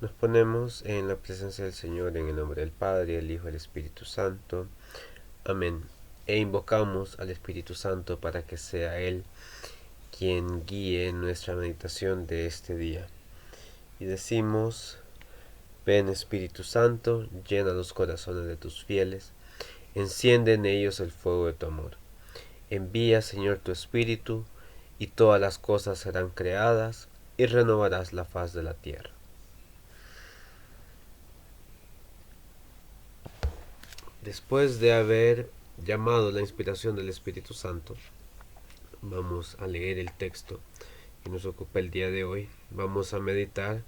Nos ponemos en la presencia del Señor en el nombre del Padre, del Hijo y del Espíritu Santo. Amén. E invocamos al Espíritu Santo para que sea Él quien guíe nuestra meditación de este día. Y decimos: ven Espíritu Santo, llena los corazones de tus fieles, enciende en ellos el fuego de tu amor. Envía, Señor, tu Espíritu, y todas las cosas serán creadas, y renovarás la faz de la tierra. Después de haber llamado la inspiración del Espíritu Santo, vamos a leer el texto que nos ocupa el día de hoy. Vamos a meditar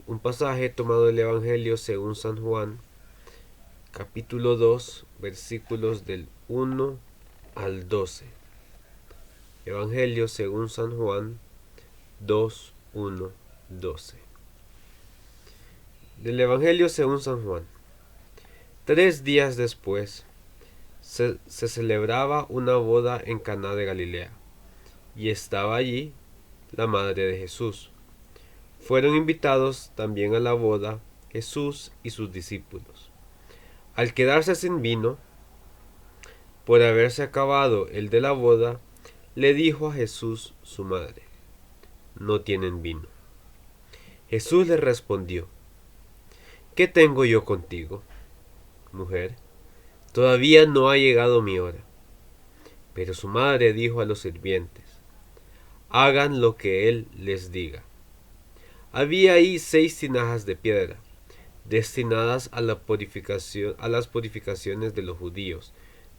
un pasaje tomado del Evangelio según San Juan, capítulo 2, versículos del 1 al 12. Evangelio según San Juan 2, 1, 12. Del Evangelio según San Juan. 3 días después se celebraba una boda en Caná de Galilea, y estaba allí la madre de Jesús. Fueron invitados también a la boda Jesús y sus discípulos. Al quedarse sin vino, por haberse acabado el de la boda, le dijo a Jesús su madre: no tienen vino. Jesús le respondió: ¿qué tengo yo contigo, mujer? Todavía no ha llegado mi hora. Pero su madre dijo a los sirvientes: hagan lo que él les diga. Había ahí 6 tinajas de piedra, destinadas a las purificaciones de los judíos,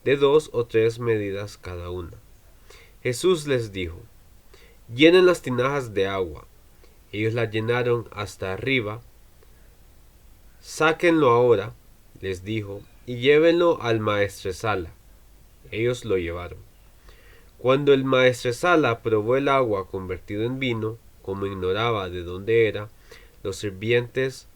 de 2 o 3 medidas cada una. Jesús les dijo: llenen las tinajas de agua. Ellos las llenaron hasta arriba. Sáquenlo ahora, les dijo, y llévenlo al maestresala. Ellos lo llevaron. Cuando el maestresala probó el agua convertido en vino, como ignoraba de dónde era, los sirvientes,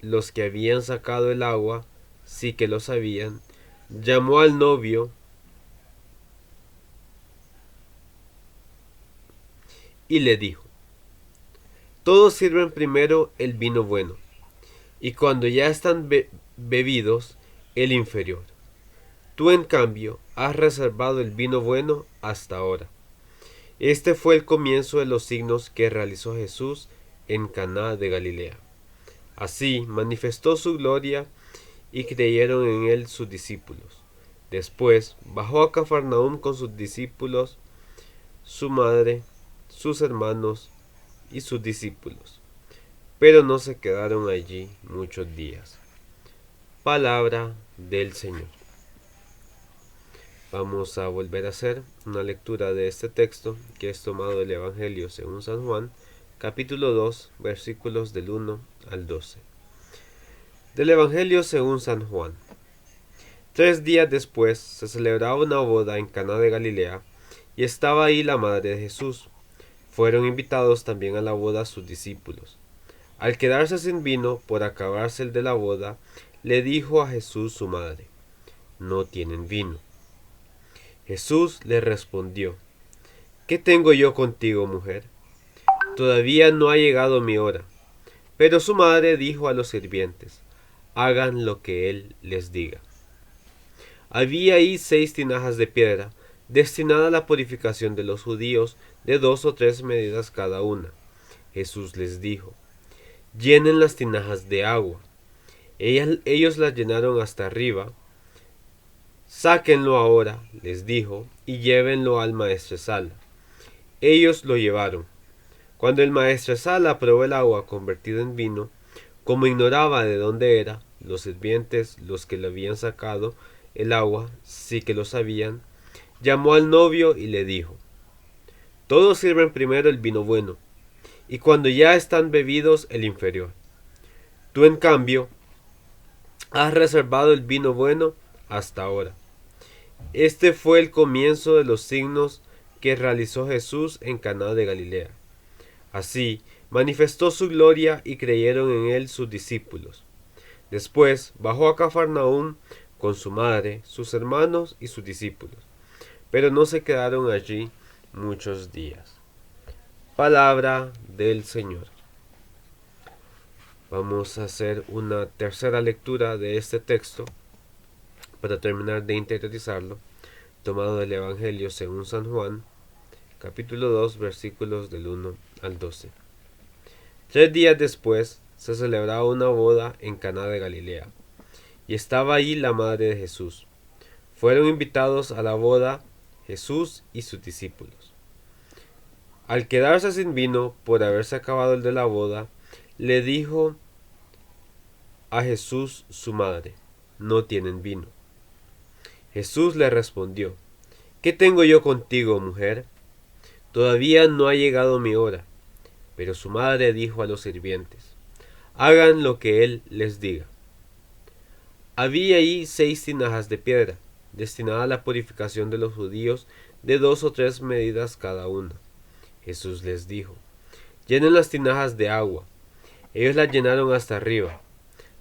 los que habían sacado el agua, sí que lo sabían, llamó al novio y le dijo: todos sirven primero el vino bueno, y cuando ya están bebidos, el inferior. Tú, en cambio, has reservado el vino bueno hasta ahora. Este fue el comienzo de los signos que realizó Jesús en Caná de Galilea. Así manifestó su gloria, y creyeron en él sus discípulos. Después bajó a Cafarnaúm con sus discípulos, su madre, sus hermanos y sus discípulos. Pero no se quedaron allí muchos días. Palabra del Señor. Vamos a volver a hacer una lectura de este texto, que es tomado del Evangelio según San Juan, capítulo 2, versículos del 1 al 12. Del Evangelio según San Juan. 3 días después se celebraba una boda en Caná de Galilea, y estaba ahí la madre de Jesús. Fueron invitados también a la boda sus discípulos. Al quedarse sin vino, por acabarse el de la boda, le dijo a Jesús su madre: no tienen vino. Jesús le respondió: ¿qué tengo yo contigo, mujer? Todavía no ha llegado mi hora. Pero su madre dijo a los sirvientes: hagan lo que él les diga. Había ahí 6 tinajas de piedra, destinadas a la purificación de los judíos, de 2 o 3 medidas cada una. Jesús les dijo: llenen las tinajas de agua. Ellos las llenaron hasta arriba. Sáquenlo ahora, les dijo, y llévenlo al maestresala. Ellos lo llevaron. Cuando el maestresala probó el agua convertida en vino, como ignoraba de dónde era, los sirvientes, los que le habían sacado el agua, sí que lo sabían, llamó al novio y le dijo: todos sirven primero el vino bueno, y cuando ya están bebidos, el inferior. Tú, en cambio, has reservado el vino bueno hasta ahora. Este fue el comienzo de los signos que realizó Jesús en Caná de Galilea. Así manifestó su gloria, y creyeron en él sus discípulos. Después bajó a Cafarnaúm con su madre, sus hermanos y sus discípulos. Pero no se quedaron allí muchos días. Palabra del Señor. Vamos a hacer una tercera lectura de este texto para terminar de interiorizarlo, tomado del Evangelio según San Juan, capítulo 2, versículos del 1 al 12. 3 días después se celebraba una boda en Caná de Galilea, y estaba allí la madre de Jesús. Fueron invitados a la boda Jesús y sus discípulos. Al quedarse sin vino por haberse acabado el de la boda, le dijo a Jesús su madre: no tienen vino. Jesús le respondió: ¿qué tengo yo contigo, mujer? Todavía no ha llegado mi hora. Pero su madre dijo a los sirvientes: hagan lo que él les diga. Había allí 6 tinajas de piedra, destinadas a la purificación de los judíos, de 2 o 3 medidas cada una. Jesús les dijo: llenen las tinajas de agua. Ellos las llenaron hasta arriba.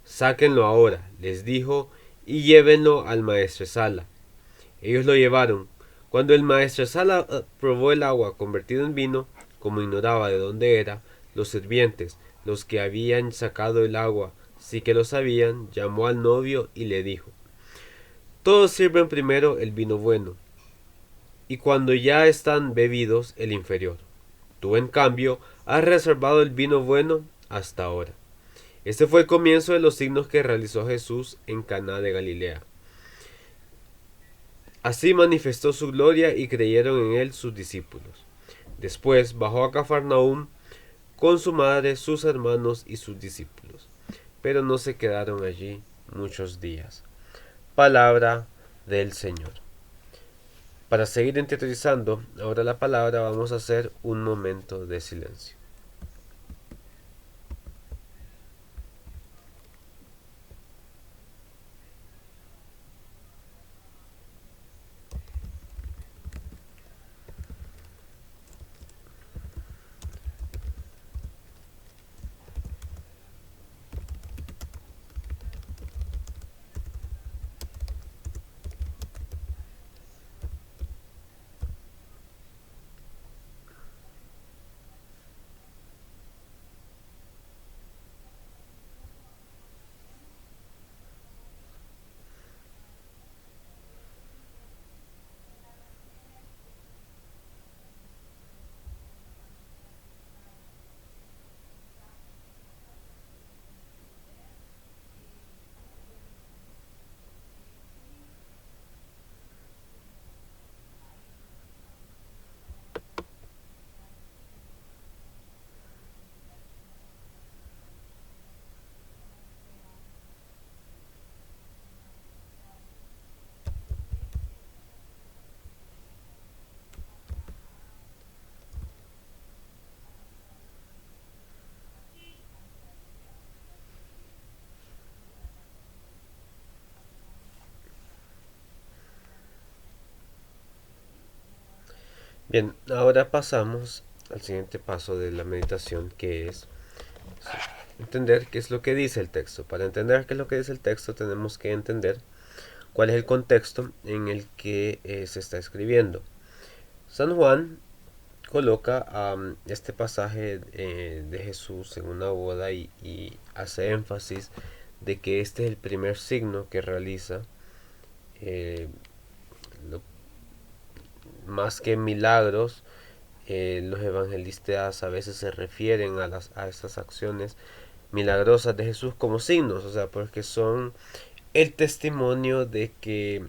Sáquenlo ahora, les dijo, y llévenlo al maestresala. Ellos lo llevaron. Cuando el maestresala probó el agua convertido en vino, como ignoraba de dónde era, los sirvientes, los que habían sacado el agua, sí que lo sabían, llamó al novio y le dijo: todos sirven primero el vino bueno, y cuando ya están bebidos el inferior. Tú, en cambio, has reservado el vino bueno hasta ahora. Este fue el comienzo de los signos que realizó Jesús en Caná de Galilea. Así manifestó su gloria y creyeron en él sus discípulos. Después bajó a Cafarnaúm con su madre, sus hermanos y sus discípulos, pero no se quedaron allí muchos días. Palabra del Señor. Para seguir interiorizando ahora la palabra, vamos a hacer un momento de silencio. Bien, ahora pasamos al siguiente paso de la meditación, que es entender qué es lo que dice el texto. Para entender qué es lo que dice el texto, tenemos que entender cuál es el contexto en el que se está escribiendo. San Juan coloca este pasaje de Jesús en una boda y hace énfasis de que este es el primer signo que realiza. Más que milagros, los evangelistas a veces se refieren a estas acciones milagrosas de Jesús como signos, o sea, porque son el testimonio de que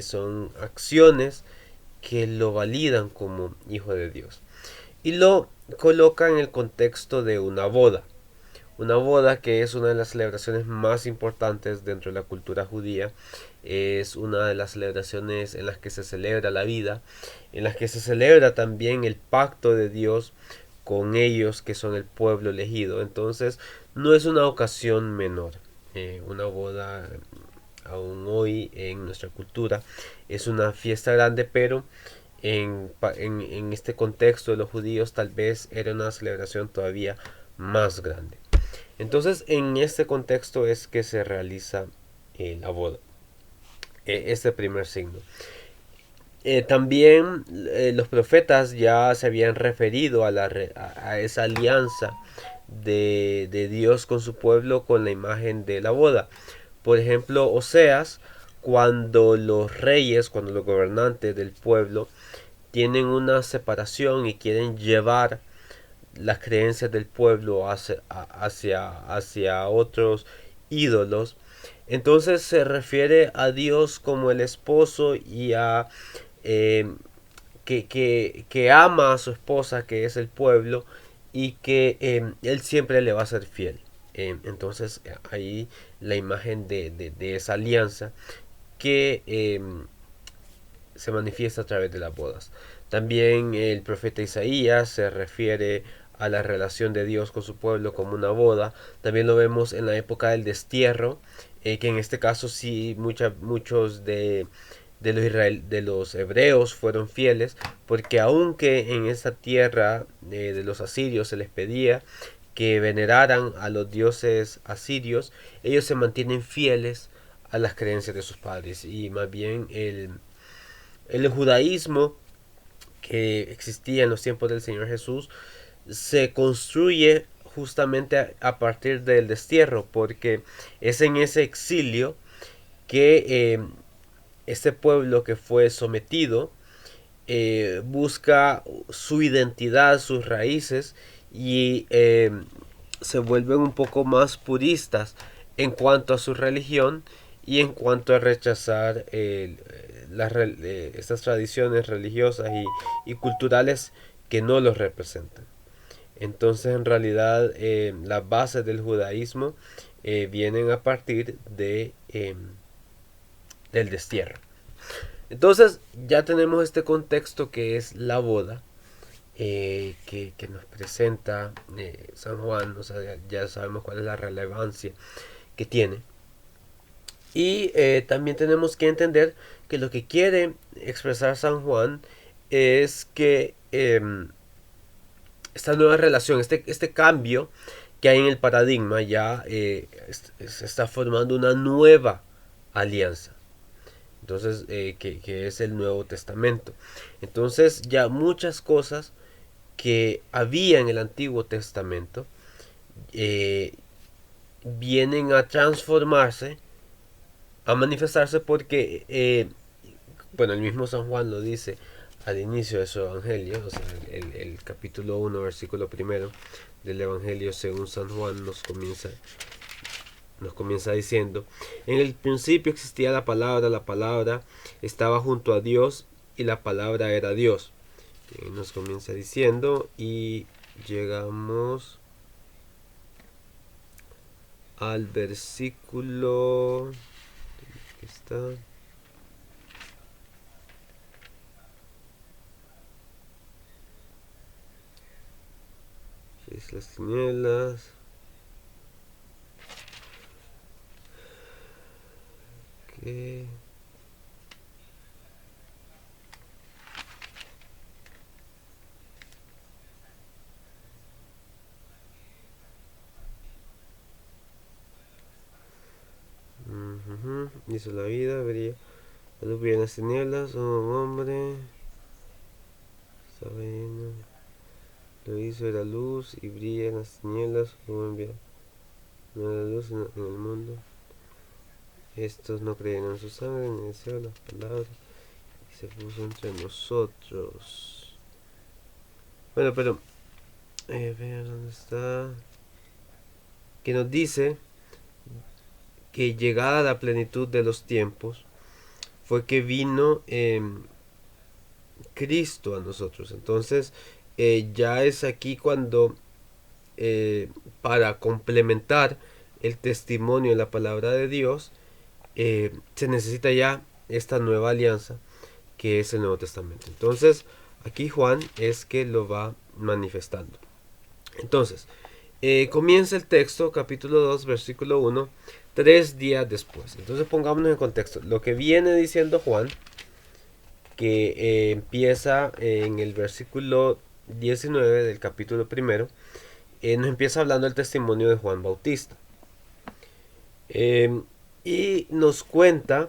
son acciones que lo validan como hijo de Dios. Y lo coloca en el contexto de una boda. Una boda que es una de las celebraciones más importantes dentro de la cultura judía. Es una de las celebraciones en las que se celebra la vida, en las que se celebra también el pacto de Dios con ellos que son el pueblo elegido. Entonces no es una ocasión menor. Una boda aún hoy en nuestra cultura es una fiesta grande, pero en este contexto de los judíos tal vez era una celebración todavía más grande. Entonces en este contexto es que se realiza la boda, este primer signo. También los profetas ya se habían referido a esa alianza de Dios con su pueblo con la imagen de la boda. Por ejemplo, Oseas, cuando los reyes, cuando los gobernantes del pueblo tienen una separación y quieren llevar las creencias del pueblo hacia otros ídolos, entonces se refiere a Dios como el esposo y a que ama a su esposa, que es el pueblo, y que él siempre le va a ser fiel. Entonces ahí la imagen de esa alianza que se manifiesta a través de las bodas. También el profeta Isaías se refiere a la relación de Dios con su pueblo como una boda. También lo vemos en la época del destierro, que en este caso sí muchos de los hebreos fueron fieles, porque aunque en esa tierra de los asirios se les pedía que veneraran a los dioses asirios, ellos se mantienen fieles a las creencias de sus padres, y más bien el judaísmo que existía en los tiempos del Señor Jesús se construye justamente a partir del destierro, porque es en ese exilio que este pueblo que fue sometido busca su identidad, sus raíces, y se vuelven un poco más puristas en cuanto a su religión y en cuanto a rechazar estas tradiciones religiosas y culturales que no los representan. Entonces, en realidad, las bases del judaísmo vienen a partir del destierro. Entonces, ya tenemos este contexto que es la boda, que nos presenta San Juan. O sea, ya sabemos cuál es la relevancia que tiene. Y también tenemos que entender que lo que quiere expresar San Juan es que esta nueva relación, este cambio que hay en el paradigma, ya se está formando una nueva alianza. Entonces, que es el Nuevo Testamento. Entonces, ya muchas cosas que había en el Antiguo Testamento eh, vienen a transformarse, a manifestarse, porque, bueno, el mismo San Juan lo dice al inicio de su Evangelio. O sea, el capítulo 1, versículo primero del Evangelio según San Juan nos comienza diciendo: en el principio existía la palabra estaba junto a Dios y la palabra era Dios. Y nos comienza diciendo, y llegamos al versículo que está es las tinieblas. Que hizo la vida, brilla la luz, brilla en las tinieblas, un hombre estaba lleno, lo hizo de la luz y brilla en las tinieblas, como envía no la luz en el mundo. Estos no creyeron en su sangre ni desearon las palabras, y se puso entre nosotros. Bueno, pero vean dónde está, que nos dice que llegada la plenitud de los tiempos fue que vino Cristo a nosotros. Entonces ya es aquí cuando para complementar el testimonio de la palabra de Dios se necesita ya esta nueva alianza que es el Nuevo Testamento. Entonces aquí Juan es que lo va manifestando. Entonces comienza el texto, capítulo 2, versículo 1, 3 días después. Entonces pongámonos en contexto. Lo que viene diciendo Juan, que empieza en el versículo 19 del capítulo primero, nos empieza hablando del testimonio de Juan Bautista. Y nos cuenta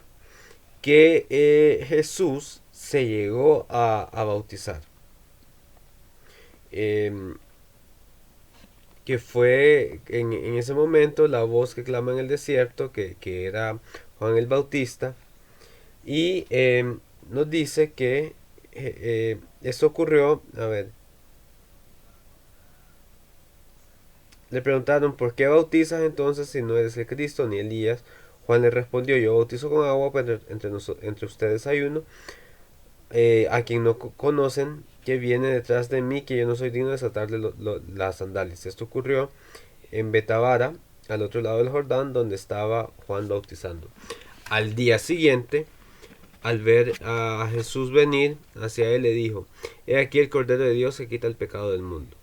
que Jesús se llegó a bautizar. que fue en ese momento la voz que clama en el desierto, que era Juan el Bautista, y nos dice que esto ocurrió, a ver, le preguntaron, ¿por qué bautizas entonces si no eres el Cristo ni Elías? Juan le respondió, yo bautizo con agua, pero entre ustedes hay uno a quien no conocen, que viene detrás de mí, que yo no soy digno de desatarle las sandalias. Esto ocurrió en Betabara, al otro lado del Jordán, donde estaba Juan bautizando. Al día siguiente, al ver a Jesús venir hacia él, le dijo, he aquí el Cordero de Dios que quita el pecado del mundo.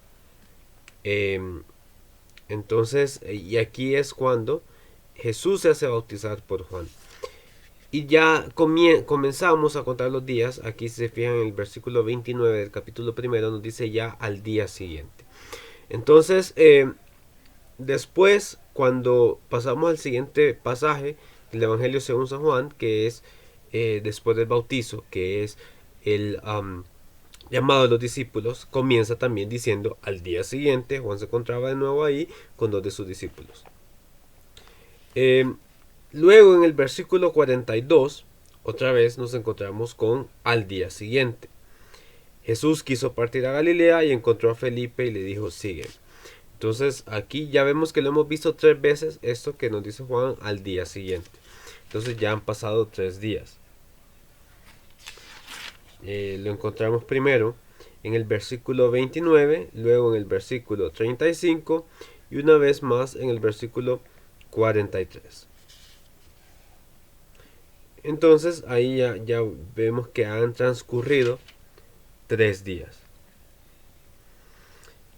Entonces, y aquí es cuando Jesús se hace bautizar por Juan. Y ya comenzamos a contar los días. Aquí si se fijan en el versículo 29 del capítulo primero, nos dice ya al día siguiente. Entonces, después, cuando pasamos al siguiente pasaje del Evangelio según San Juan, que es después del bautizo, que es el llamado de los discípulos, comienza también diciendo al día siguiente. Juan se encontraba de nuevo ahí con dos de sus discípulos. Luego en el versículo 42, otra vez nos encontramos con al día siguiente. Jesús quiso partir a Galilea y encontró a Felipe y le dijo, sigue. Entonces aquí ya vemos que lo hemos visto 3 veces, esto que nos dice Juan al día siguiente. Entonces ya han pasado 3 días. Lo encontramos primero en el versículo 29, luego en el versículo 35 y una vez más en el versículo 43. Entonces ahí ya vemos que han transcurrido 3 días.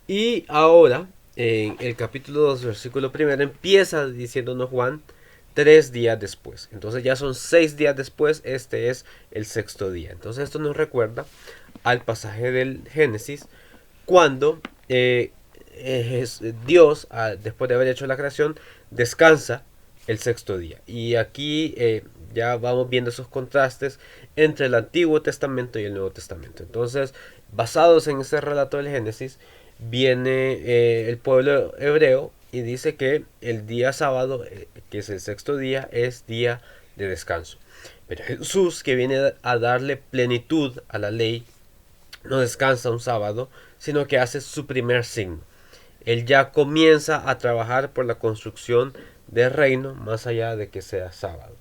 Y ahora, en el capítulo 2, versículo 1, empieza diciéndonos Juan 3 días después. Entonces ya son 6 días después, este es el 6º día. Entonces esto nos recuerda al pasaje del Génesis, cuando Dios, después de haber hecho la creación, descansa el 6º día. Y aquí ya vamos viendo esos contrastes entre el Antiguo Testamento y el Nuevo Testamento. Entonces, basados en ese relato del Génesis, viene el pueblo hebreo y dice que el día sábado, que es el 6º día, es día de descanso. Pero Jesús, que viene a darle plenitud a la ley, no descansa un sábado, sino que hace su primer signo. Él ya comienza a trabajar por la construcción del reino, más allá de que sea sábado.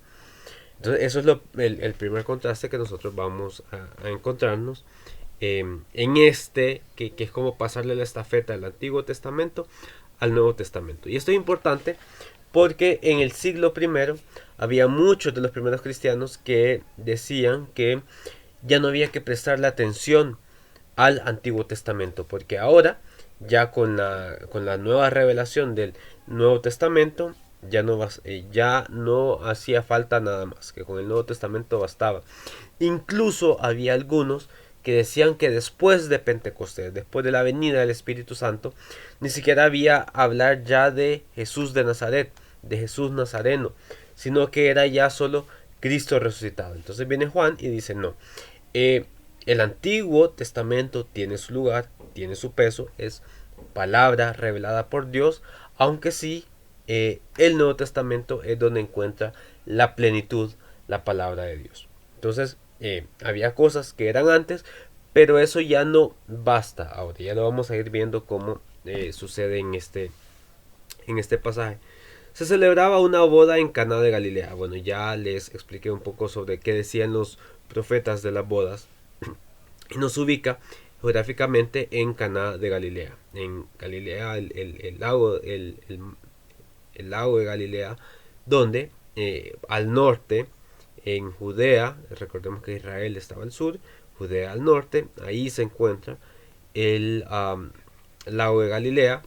Entonces eso es el primer contraste que nosotros vamos a encontrarnos en este, que es como pasarle la estafeta del Antiguo Testamento al Nuevo Testamento. Y esto es importante porque en el siglo I había muchos de los primeros cristianos que decían que ya no había que prestarle atención al Antiguo Testamento, porque ahora ya con la nueva revelación del Nuevo Testamento ya no hacía falta nada más, que con el Nuevo Testamento bastaba. Incluso había algunos que decían que después de Pentecostés, después de la venida del Espíritu Santo, ni siquiera había hablar ya de Jesús de Nazaret, de Jesús Nazareno, sino que era ya solo Cristo resucitado. Entonces viene Juan y dice, no, el Antiguo Testamento tiene su lugar, tiene su peso, es palabra revelada por Dios, aunque sí, el Nuevo Testamento es donde encuentra la plenitud, la palabra de Dios. Entonces, había cosas que eran antes, pero eso ya no basta ahora. Ya lo vamos a ir viendo cómo sucede en este pasaje. Se celebraba una boda en Caná de Galilea. Bueno, ya les expliqué un poco sobre qué decían los profetas de las bodas. Y nos ubica geográficamente en Caná de Galilea. En Galilea, el lago de Galilea, donde al norte, en Judea, recordemos que Israel estaba al sur, Judea al norte, ahí se encuentra el lago de Galilea,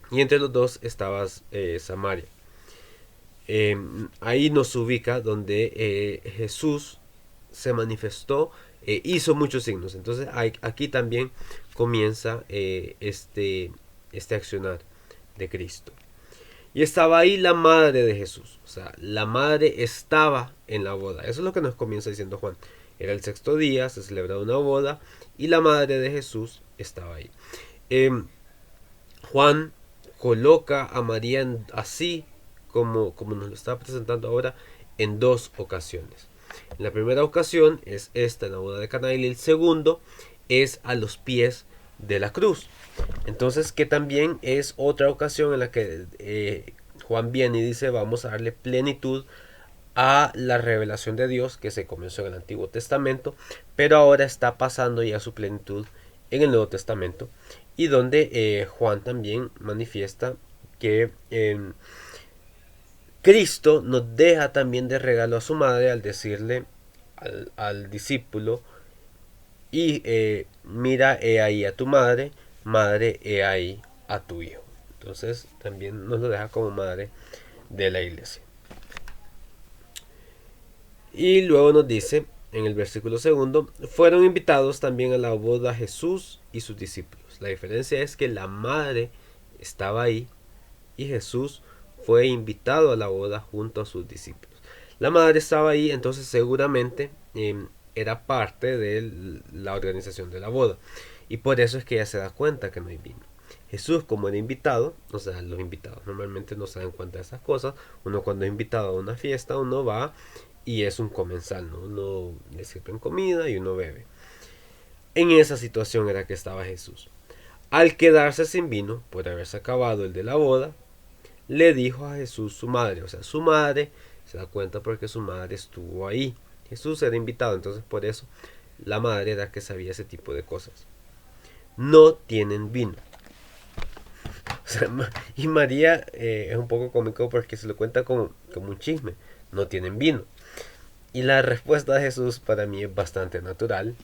y entre los dos estaba Samaria. Ahí nos ubica donde Jesús se manifestó, hizo muchos signos. Entonces aquí también comienza este accionar de Cristo. Y estaba ahí la madre de Jesús. O sea, la madre estaba en la boda. Eso es lo que nos comienza diciendo Juan. Era el 6º día, se celebraba una boda y la madre de Jesús estaba ahí. Juan coloca a María así como nos lo está presentando ahora en dos ocasiones. En la primera ocasión es esta, en la boda de Caná, y el segundo es a los pies de la cruz. Entonces, que también es otra ocasión en la que Juan viene y dice: vamos a darle plenitud a la revelación de Dios que se comenzó en el Antiguo Testamento, pero ahora está pasando ya su plenitud en el Nuevo Testamento, y donde Juan también manifiesta que Cristo nos deja también de regalo a su madre al decirle al discípulo: y mira, he ahí a tu madre, madre, he ahí a tu hijo. Entonces también nos lo deja como madre de la iglesia. Y luego nos dice en el versículo segundo: fueron invitados también a la boda Jesús y sus discípulos. La diferencia es que la madre estaba ahí y Jesús fue invitado a la boda junto a sus discípulos. La madre estaba ahí, entonces seguramente era parte de la organización de la boda, y por eso es que ella se da cuenta que no hay vino. Jesús, como era invitado, o sea, los invitados normalmente no se dan cuenta de esas cosas. Uno, cuando es invitado a una fiesta, uno va y es un comensal, ¿no? Uno le sirven comida y uno bebe. En esa situación era que estaba Jesús. Al quedarse sin vino, por haberse acabado el de la boda, le dijo a Jesús su madre, o sea, su madre se da cuenta porque su madre estuvo ahí. Jesús era invitado, entonces por eso la madre era que sabía ese tipo de cosas. No tienen vino. O sea, y María es un poco cómico porque se lo cuenta como un chisme. No tienen vino. Y la respuesta de Jesús para mí es bastante natural.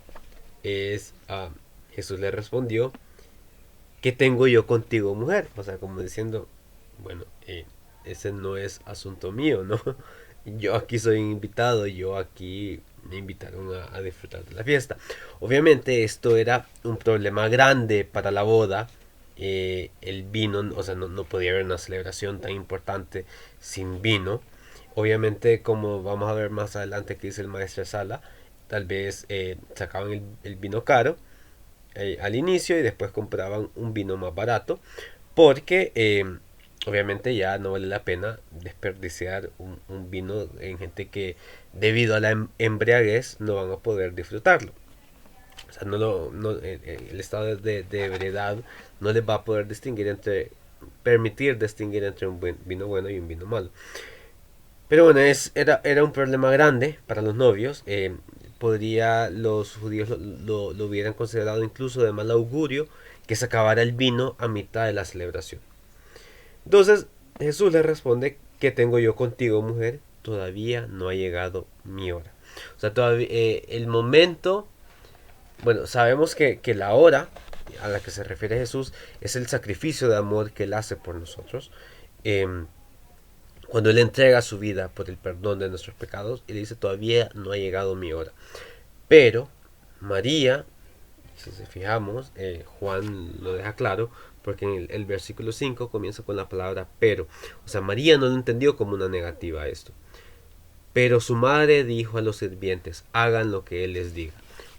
Jesús le respondió: ¿qué tengo yo contigo, mujer? O sea, como diciendo, bueno, ese no es asunto mío, ¿no? Yo aquí soy invitado, yo aquí me invitaron a disfrutar de la fiesta. Obviamente esto era un problema grande para la boda. El vino, o sea, no podía haber una celebración tan importante sin vino. Obviamente, como vamos a ver más adelante que dice el maestro Sala, tal vez sacaban el vino caro al inicio y después compraban un vino más barato, porque obviamente ya no vale la pena desperdiciar un vino en gente que debido a la embriaguez no van a poder disfrutarlo. O sea, el estado de ebriedad no les va a poder permitir distinguir entre un vino bueno y un vino malo. Pero bueno, era un problema grande para los novios. Los judíos lo hubieran considerado incluso de mal augurio que se acabara el vino a mitad de la celebración. Entonces Jesús le responde: ¿qué tengo yo contigo, mujer? Todavía no ha llegado mi hora. O sea, todavía el momento. Bueno, sabemos que la hora a la que se refiere Jesús es el sacrificio de amor que Él hace por nosotros. Cuando Él entrega su vida por el perdón de nuestros pecados, y le dice: todavía no ha llegado mi hora. Pero María, si se fijamos, Juan lo deja claro, porque en el versículo 5 comienza con la palabra pero. O sea, María no lo entendió como una negativa a esto. Pero su madre dijo a los sirvientes: hagan lo que Él les diga.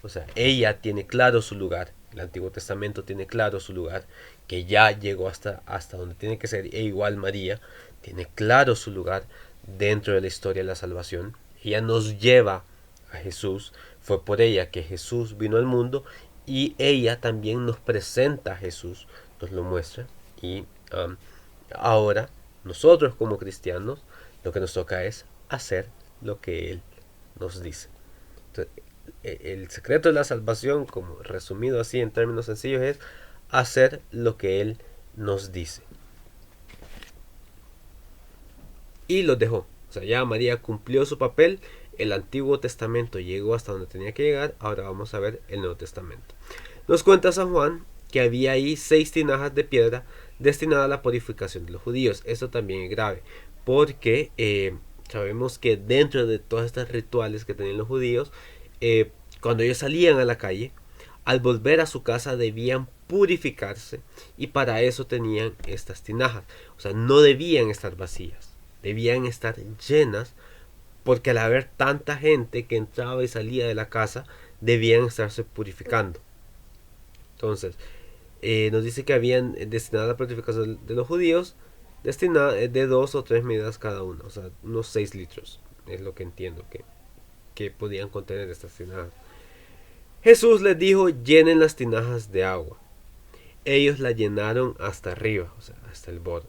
O sea, ella tiene claro su lugar. El Antiguo Testamento tiene claro su lugar, que ya llegó hasta donde tiene que ser. E igual María tiene claro su lugar dentro de la historia de la salvación. Ella nos lleva a Jesús. Fue por ella que Jesús vino al mundo, y ella también nos presenta a Jesús, nos lo muestra. Y ahora nosotros como cristianos lo que nos toca es hacer lo que Él nos dice. Entonces, el secreto de la salvación, como resumido así en términos sencillos, es hacer lo que Él nos dice. Y los dejó. O sea, ya María cumplió su papel. El Antiguo Testamento llegó hasta donde tenía que llegar. Ahora vamos a ver el Nuevo Testamento. Nos cuenta San Juan que había ahí 6 tinajas de piedra destinadas a la purificación de los judíos. Esto también es grave, porque sabemos que dentro de todos estos rituales que tenían los judíos, cuando ellos salían a la calle, al volver a su casa debían purificarse, y para eso tenían estas tinajas. O sea, no debían estar vacías, debían estar llenas, porque al haber tanta gente que entraba y salía de la casa, debían estarse purificando. Entonces, nos dice que habían destinado a la purificación de los judíos, destinada de 2 o 3 medidas cada una, o sea, unos 6 litros, es lo que entiendo que podían contener estas tinajas. Jesús les dijo: llenen las tinajas de agua. Ellos la llenaron hasta arriba, o sea, hasta el borde.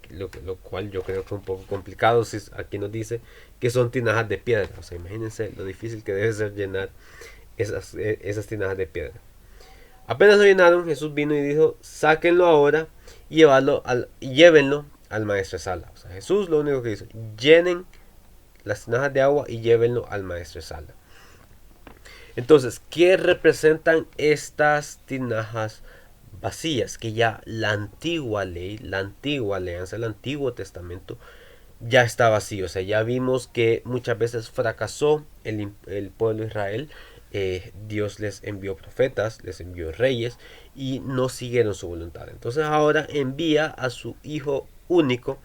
Lo cual yo creo que es un poco complicado si aquí nos dice que son tinajas de piedra. O sea, imagínense lo difícil que debe ser llenar esas tinajas de piedra. Apenas lo llenaron, Jesús vino y dijo: sáquenlo ahora y llévenlo al maestro de sala. O sea, Jesús lo único que hizo: llenen las tinajas de agua y llévenlo al maestro de sala. Entonces, ¿qué representan estas tinajas vacías? Que ya la antigua ley, la antigua alianza, el antiguo testamento ya está vacío. O sea, ya vimos que muchas veces fracasó el pueblo de Israel. Dios les envió profetas, les envió reyes y no siguieron su voluntad. Entonces ahora envía a su Hijo único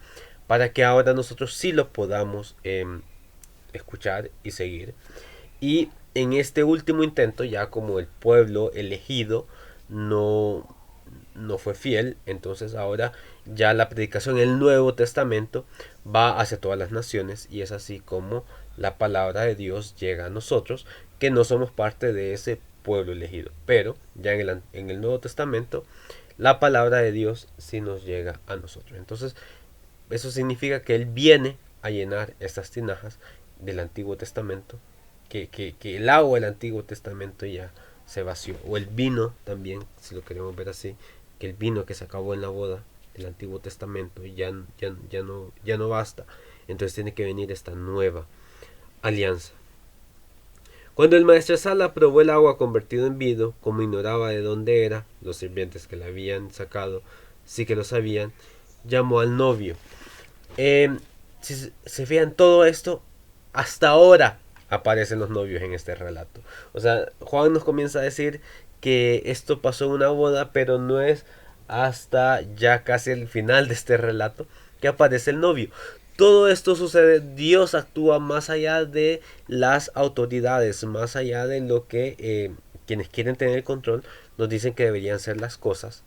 para que ahora nosotros sí lo podamos escuchar y seguir. Y en este último intento, ya como el pueblo elegido no, no fue fiel, entonces ahora ya la predicación en el Nuevo Testamento va hacia todas las naciones, y es así como la palabra de Dios llega a nosotros, que no somos parte de ese pueblo elegido. Pero ya en el Nuevo Testamento la palabra de Dios sí nos llega a nosotros. Entonces eso significa que Él viene a llenar estas tinajas del Antiguo Testamento, que el agua del Antiguo Testamento ya se vació, o el vino también, si lo queremos ver así, que el vino que se acabó en la boda del Antiguo Testamento ya no basta. Entonces tiene que venir esta nueva alianza. Cuando el maestresala probó el agua convertido en vino, como ignoraba de dónde era, los sirvientes que la habían sacado sí que lo sabían, llamó al novio. Si se fijan, todo esto hasta ahora aparecen los novios en este relato. O sea, Juan nos comienza a decir que esto pasó en una boda, pero no es hasta ya casi el final de este relato que aparece el novio. Todo esto sucede, Dios actúa más allá de las autoridades, más allá de lo que quienes quieren tener el control nos dicen que deberían ser las cosas.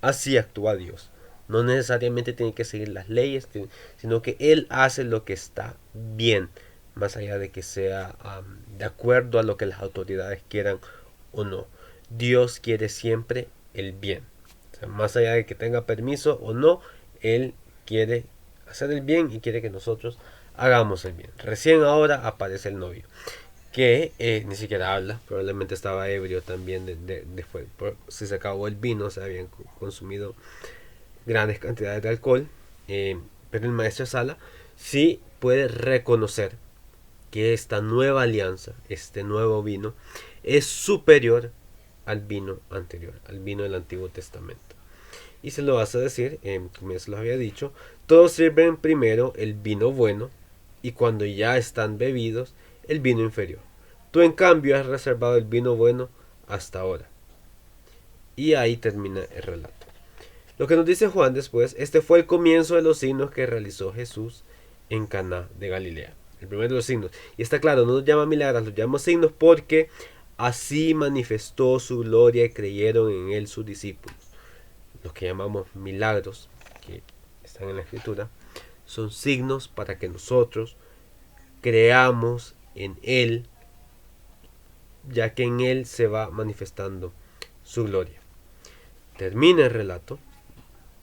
Así actúa Dios. No necesariamente tiene que seguir las leyes, sino que Él hace lo que está bien, más allá de que sea de acuerdo a lo que las autoridades quieran o no. Dios quiere siempre el bien. O sea, más allá de que tenga permiso o no, Él quiere hacer el bien y quiere que nosotros hagamos el bien. Recién ahora aparece el novio, que ni siquiera habla, probablemente estaba ebrio también después, si se acabó el vino, se habían consumido grandes cantidades de alcohol, pero el maestro Sala sí puede reconocer que esta nueva alianza, este nuevo vino, es superior al vino anterior, al vino del Antiguo Testamento. Y se lo hace decir, como ya se lo había dicho: todos sirven primero el vino bueno, y cuando ya están bebidos, el vino inferior. Tú en cambio has reservado el vino bueno hasta ahora. Y ahí termina el relato. Lo que nos dice Juan después: este fue el comienzo de los signos que realizó Jesús en Caná de Galilea. El primero de los signos. Y está claro, no nos llama milagros, los llama signos porque así manifestó su gloria y creyeron en él sus discípulos. Los que llamamos milagros, que están en la escritura, son signos para que nosotros creamos en él, ya que en él se va manifestando su gloria. Termina el relato.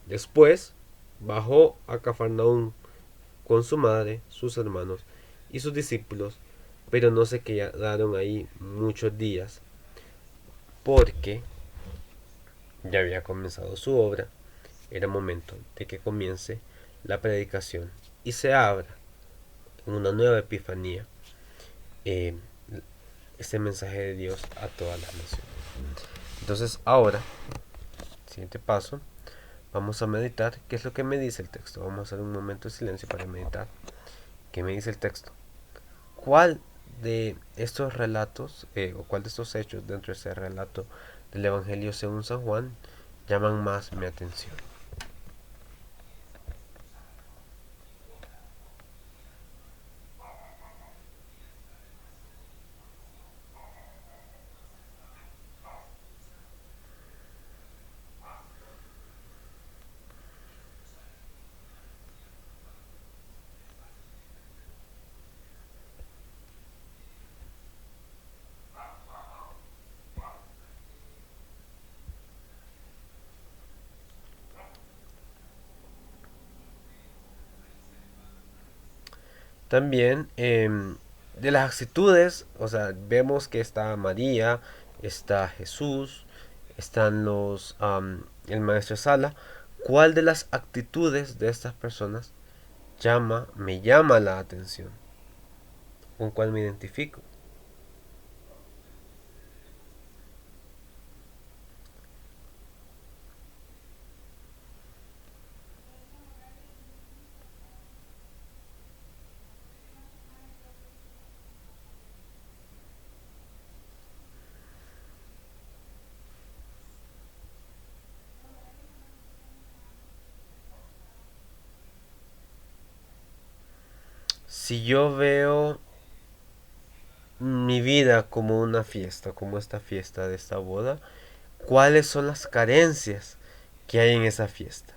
Después bajó a Cafarnaúm con su madre, sus hermanos y sus discípulos, pero no se quedaron ahí muchos días porque ya había comenzado su obra. Era momento de que comience la predicación y se abra en una nueva epifanía eh, este mensaje de Dios a todas las naciones. Entonces ahora, siguiente paso, vamos a meditar qué es lo que me dice el texto. Vamos a hacer un momento de silencio para meditar qué me dice el texto. ¿Cuál de estos relatos o cuál de estos hechos dentro de ese relato del Evangelio según San Juan llaman más mi atención? También de las actitudes, o sea, vemos que está María, está Jesús, están el maestro Sala. ¿Cuál de las actitudes de estas personas me llama la atención? ¿Con cuál me identifico? Si yo veo mi vida como una fiesta, como esta fiesta de esta boda, ¿cuáles son las carencias que hay en esa fiesta?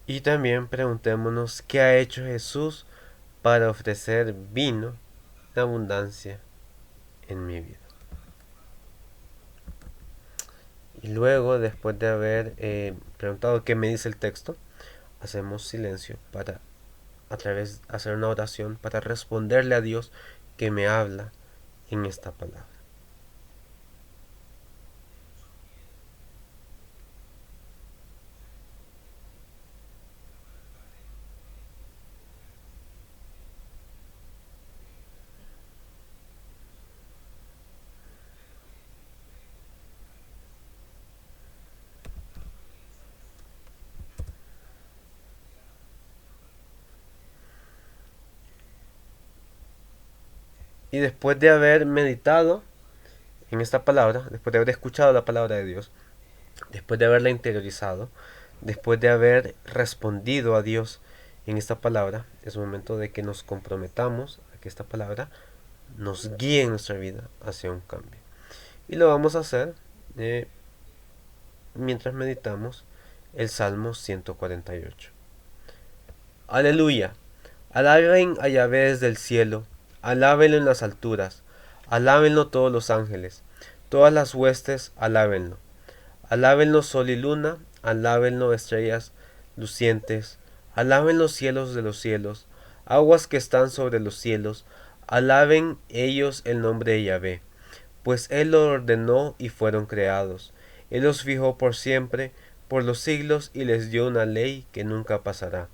Y también preguntémonos qué ha hecho Jesús para ofrecer vino de abundancia en mi vida. Y luego, después de haber preguntado qué me dice el texto, hacemos silencio para a través de hacer una oración para responderle a Dios que me habla en esta palabra. Y después de haber meditado en esta palabra, después de haber escuchado la palabra de Dios, después de haberla interiorizado, después de haber respondido a Dios en esta palabra, es momento de que nos comprometamos a que esta palabra nos guíe en nuestra vida hacia un cambio. Y lo vamos a hacer eh, mientras meditamos el Salmo 148. Aleluya. Alaben a Yahvé desde el cielo, alábenlo en las alturas, alábenlo todos los ángeles, todas las huestes, alábenlo. Alábenlo sol y luna, alábenlo estrellas lucientes, alaben los cielos de los cielos, aguas que están sobre los cielos, alaben ellos el nombre de Yahvé, pues Él lo ordenó y fueron creados. Él los fijó por siempre, por los siglos, y les dio una ley que nunca pasará.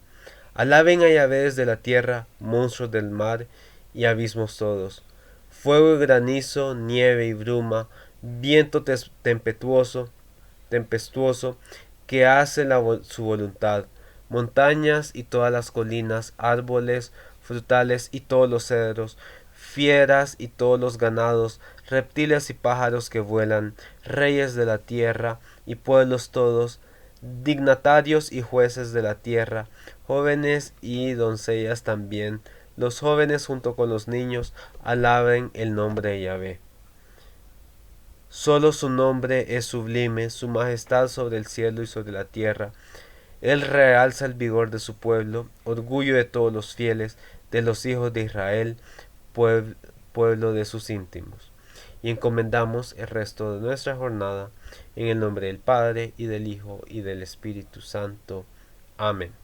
Alaben a Yahvé desde la tierra, monstruos del mar y abismos todos. Fuego y granizo, nieve y bruma, viento tempestuoso, que hace su voluntad. Montañas y todas las colinas, árboles, frutales y todos los cedros, fieras y todos los ganados, reptiles y pájaros que vuelan, reyes de la tierra y pueblos todos, dignatarios y jueces de la tierra, jóvenes y doncellas también, los jóvenes junto con los niños, alaben el nombre de Yahvé. Solo su nombre es sublime, su majestad sobre el cielo y sobre la tierra. Él realza el vigor de su pueblo, orgullo de todos los fieles, de los hijos de Israel, pueblo de sus íntimos. Y encomendamos el resto de nuestra jornada en el nombre del Padre, y del Hijo, y del Espíritu Santo. Amén.